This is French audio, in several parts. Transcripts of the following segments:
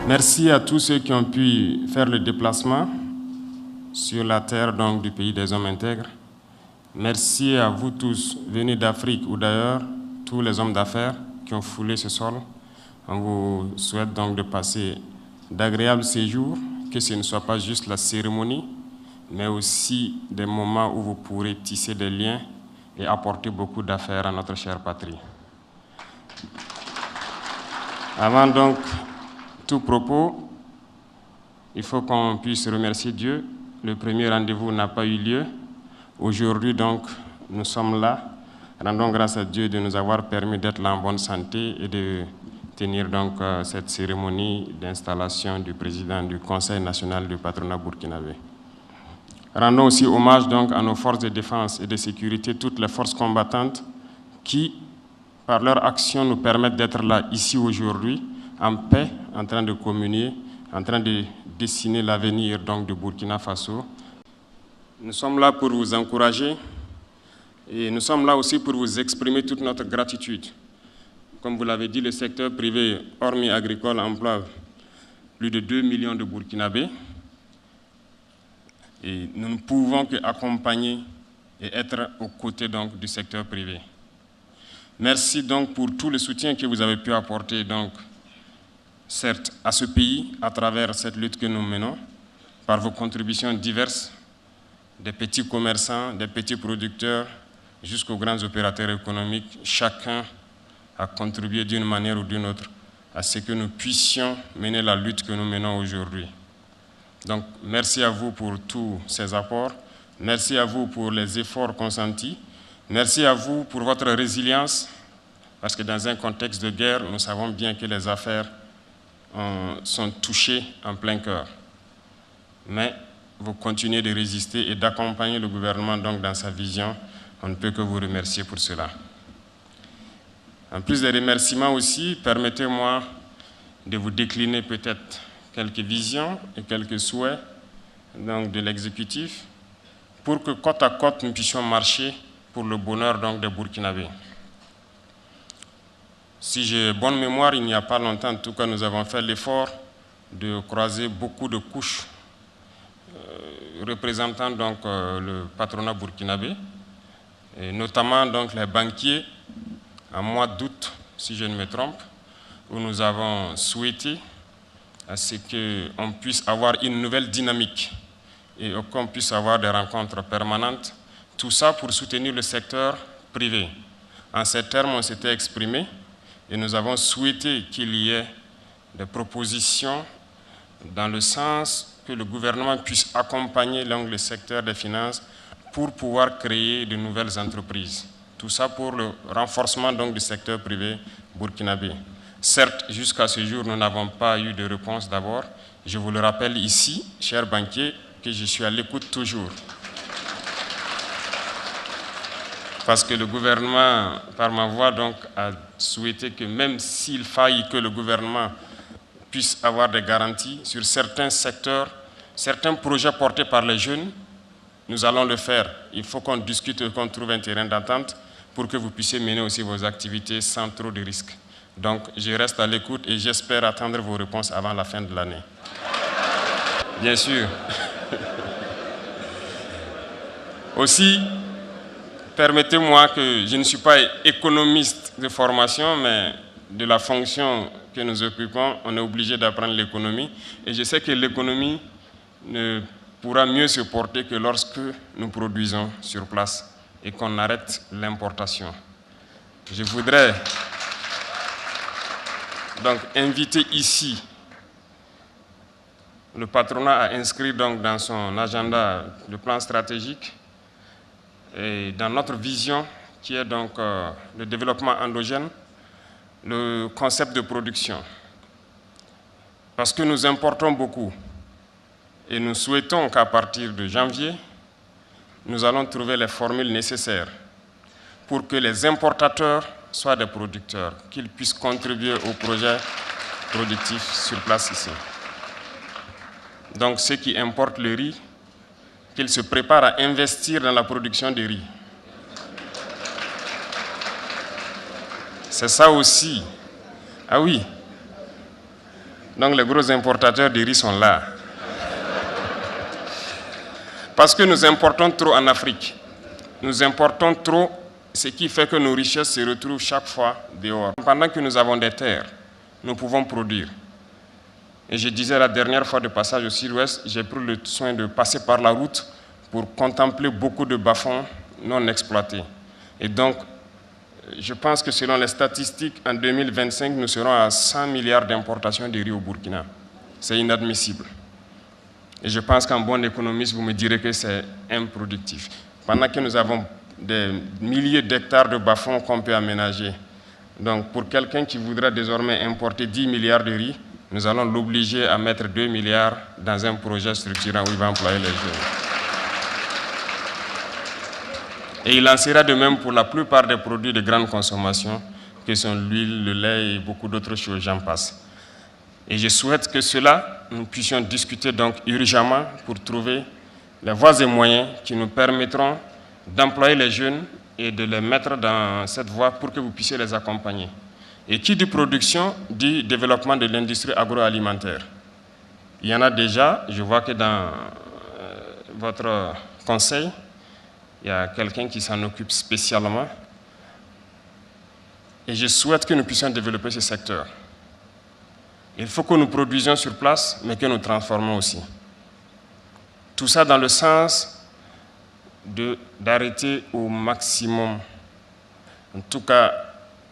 Merci à tous ceux qui ont pu faire le déplacement sur la terre donc, du pays des hommes intègres. Merci à vous tous, venus d'Afrique ou d'ailleurs, tous les hommes d'affaires qui ont foulé ce sol. On vous souhaite donc de passer d'agréables séjours, que ce ne soit pas juste la cérémonie, mais aussi des moments où vous pourrez tisser des liens et apporter beaucoup d'affaires à notre chère patrie. Avant donc tout propos, il faut qu'on puisse remercier Dieu. Le premier rendez-vous n'a pas eu lieu. Aujourd'hui, donc, nous sommes là. Rendons grâce à Dieu de nous avoir permis d'être là en bonne santé et de tenir donc cette cérémonie d'installation du président du Conseil national du patronat burkinabé. Rendons aussi hommage donc à nos forces de défense et de sécurité, toutes les forces combattantes qui, par leur action, nous permettent d'être là ici aujourd'hui, en paix, en train de communier, en train de dessiner l'avenir donc du Burkina Faso. Nous sommes là pour vous encourager et nous sommes là aussi pour vous exprimer toute notre gratitude. Comme vous l'avez dit, le secteur privé, hormis agricole, emploie plus de 2 millions de Burkinabés. Et nous ne pouvons qu'accompagner et être aux côtés donc, du secteur privé. Merci donc pour tout le soutien que vous avez pu apporter donc, certes à ce pays à travers cette lutte que nous menons, par vos contributions diverses, des petits commerçants, des petits producteurs, jusqu'aux grands opérateurs économiques. Chacun a contribué d'une manière ou d'une autre à ce que nous puissions mener la lutte que nous menons aujourd'hui. Donc, merci à vous pour tous ces apports. Merci à vous pour les efforts consentis. Merci à vous pour votre résilience, parce que dans un contexte de guerre, nous savons bien que les affaires sont touchées en plein cœur. Mais vous continuez de résister et d'accompagner le gouvernement donc, dans sa vision. On ne peut que vous remercier pour cela. En plus des remerciements aussi, permettez-moi de vous décliner peut-être quelques visions et quelques souhaits donc, de l'exécutif pour que côte à côte nous puissions marcher pour le bonheur donc, des Burkinabés. Si j'ai bonne mémoire, il n'y a pas longtemps, en tout cas, nous avons fait l'effort de croiser beaucoup de couches représentant donc, le patronat burkinabé, et notamment donc, les banquiers, en mois d'août, si je ne me trompe, où nous avons souhaité à ce qu'on puisse avoir une nouvelle dynamique et qu'on puisse avoir des rencontres permanentes, tout ça pour soutenir le secteur privé. En ces termes, on s'était exprimé et nous avons souhaité qu'il y ait des propositions dans le sens que le gouvernement puisse accompagner le secteur des finances pour pouvoir créer de nouvelles entreprises. Tout ça pour le renforcement donc, du secteur privé burkinabé. Certes, jusqu'à ce jour, nous n'avons pas eu de réponse d'abord. Je vous le rappelle ici, chers banquiers, que je suis à l'écoute toujours. Parce que le gouvernement, par ma voix, donc, a souhaité que même s'il faille que le gouvernement puisse avoir des garanties sur certains secteurs, certains projets portés par les jeunes, nous allons le faire. Il faut qu'on discute et qu'on trouve un terrain d'entente pour que vous puissiez mener aussi vos activités sans trop de risques. Donc, je reste à l'écoute et j'espère attendre vos réponses avant la fin de l'année. Bien sûr. Aussi, permettez-moi que je ne suis pas économiste de formation, mais de la fonction que nous occupons, on est obligé d'apprendre l'économie. Et je sais que l'économie ne pourra mieux se porter que lorsque nous produisons sur place et qu'on arrête l'importation. Je voudrais donc inviter ici le patronat à inscrire donc dans son agenda le plan stratégique et dans notre vision qui est donc le développement endogène, le concept de production. Parce que nous importons beaucoup et nous souhaitons qu'à partir de janvier, nous allons trouver les formules nécessaires pour que les importateurs soient des producteurs, qu'ils puissent contribuer au projet productif sur place ici. Donc ceux qui importent le riz, qu'ils se préparent à investir dans la production de riz. C'est ça aussi. Ah oui, Donc les gros importateurs de riz sont là. Parce que nous importons trop en Afrique. Nous importons trop, ce qui fait que nos richesses se retrouvent chaque fois dehors. Pendant que nous avons des terres, nous pouvons produire. Et je disais la dernière fois de passage au Sud-Ouest, j'ai pris le soin de passer par la route pour contempler beaucoup de bas-fonds non exploités. Et donc, je pense que selon les statistiques, en 2025, nous serons à 100 milliards d'importations de riz au Burkina. C'est inadmissible. Et je pense qu'en bon économiste, vous me direz que c'est improductif. Pendant que nous avons des milliers d'hectares de bas-fonds qu'on peut aménager. Donc, pour quelqu'un qui voudrait désormais importer 10 milliards de riz, nous allons l'obliger à mettre 2 milliards dans un projet structurant où il va employer les jeunes. Et il en sera de même pour la plupart des produits de grande consommation, que sont l'huile, le lait et beaucoup d'autres choses, j'en passe. Et je souhaite que cela, nous puissions discuter donc urgemment pour trouver les voies et moyens qui nous permettront d'employer les jeunes et de les mettre dans cette voie pour que vous puissiez les accompagner. Et qui dit production, dit développement de l'industrie agroalimentaire. Il y en a déjà, je vois que dans votre conseil, il y a quelqu'un qui s'en occupe spécialement. Et je souhaite que nous puissions développer ce secteur. Il faut que nous produisions sur place, mais que nous transformons aussi. Tout ça dans le sens d'arrêter au maximum, en tout cas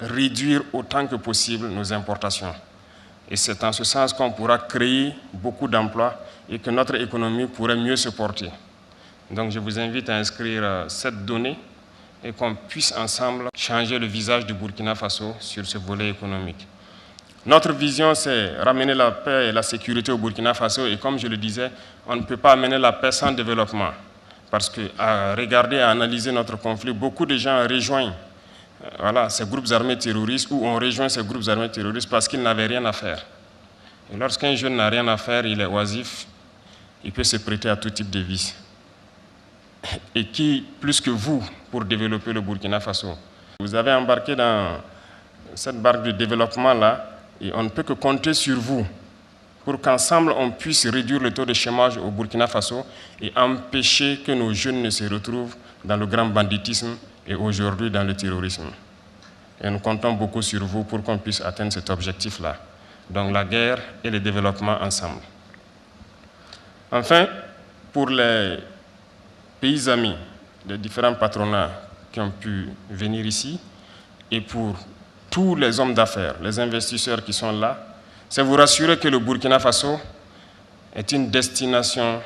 réduire autant que possible nos importations. Et c'est en ce sens qu'on pourra créer beaucoup d'emplois et que notre économie pourrait mieux se porter. Donc je vous invite à inscrire cette donnée et qu'on puisse ensemble changer le visage du Burkina Faso sur ce volet économique. Notre vision, c'est ramener la paix et la sécurité au Burkina Faso. Et comme je le disais, on ne peut pas amener la paix sans développement. Parce qu'à regarder, à analyser notre conflit, beaucoup de gens rejoignent ces groupes armés terroristes ou ont rejoint ces groupes armés terroristes parce qu'ils n'avaient rien à faire. Et lorsqu'un jeune n'a rien à faire, il est oisif, il peut se prêter à tout type de vices. Et qui, plus que vous, pour développer le Burkina Faso? Vous avez embarqué dans cette barque de développement-là, et on ne peut que compter sur vous pour qu'ensemble on puisse réduire le taux de chômage au Burkina Faso et empêcher que nos jeunes ne se retrouvent dans le grand banditisme et aujourd'hui dans le terrorisme. Et nous comptons beaucoup sur vous pour qu'on puisse atteindre cet objectif-là. Donc la guerre et le développement ensemble. Enfin, pour les pays amis des différents patronats qui ont pu venir ici et pour tous les hommes d'affaires, les investisseurs qui sont là, c'est vous rassurer que le Burkina Faso est une destination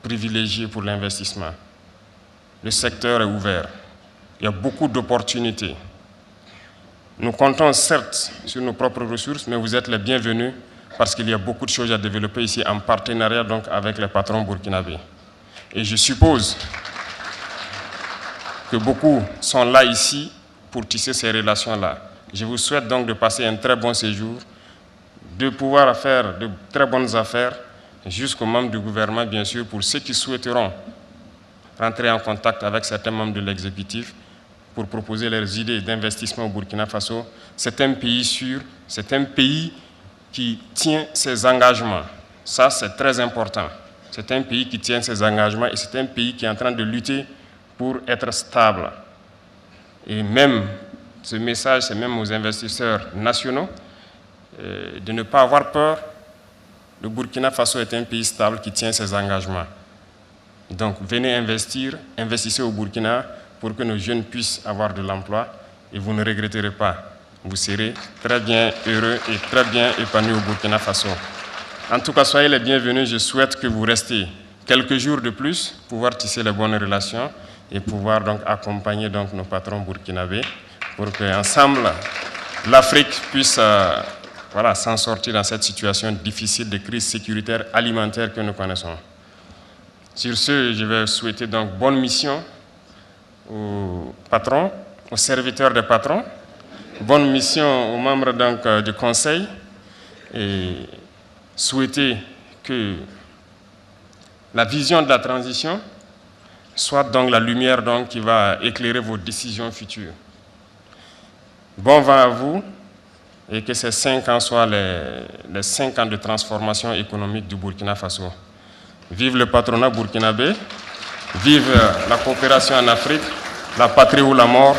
privilégiée pour l'investissement. Le secteur est ouvert. Il y a beaucoup d'opportunités. Nous comptons certes sur nos propres ressources, mais vous êtes les bienvenus parce qu'il y a beaucoup de choses à développer ici en partenariat donc avec les patrons burkinabés. Et je suppose que beaucoup sont là ici pour tisser ces relations-là. Je vous souhaite donc de passer un très bon séjour, de pouvoir faire de très bonnes affaires jusqu'aux membres du gouvernement, bien sûr, pour ceux qui souhaiteront rentrer en contact avec certains membres de l'exécutif pour proposer leurs idées d'investissement au Burkina Faso. C'est un pays sûr, c'est un pays qui tient ses engagements. Ça, c'est très important. C'est un pays qui tient ses engagements et c'est un pays qui est en train de lutter pour être stable. Et même, ce message, c'est même aux investisseurs nationaux, de ne pas avoir peur. Le Burkina Faso est un pays stable qui tient ses engagements. Donc, venez investir, investissez au Burkina pour que nos jeunes puissent avoir de l'emploi et vous ne regretterez pas. Vous serez très bien heureux et très bien épanouis au Burkina Faso. En tout cas, soyez les bienvenus. Je souhaite que vous restiez quelques jours de plus, pouvoir tisser les bonnes relations et pouvoir donc accompagner donc nos patrons burkinabés pour qu'ensemble, l'Afrique puisse s'en sortir dans cette situation difficile de crise sécuritaire alimentaire que nous connaissons. Sur ce, je vais souhaiter donc bonne mission aux patrons, aux serviteurs des patrons, bonne mission aux membres donc, du conseil et souhaiter que la vision de la transition soit donc la lumière donc, qui va éclairer vos décisions futures. Bon vent à vous et que ces 5 ans soient les 5 ans de transformation économique du Burkina Faso. Vive le patronat burkinabé, vive la coopération en Afrique, la patrie ou la mort.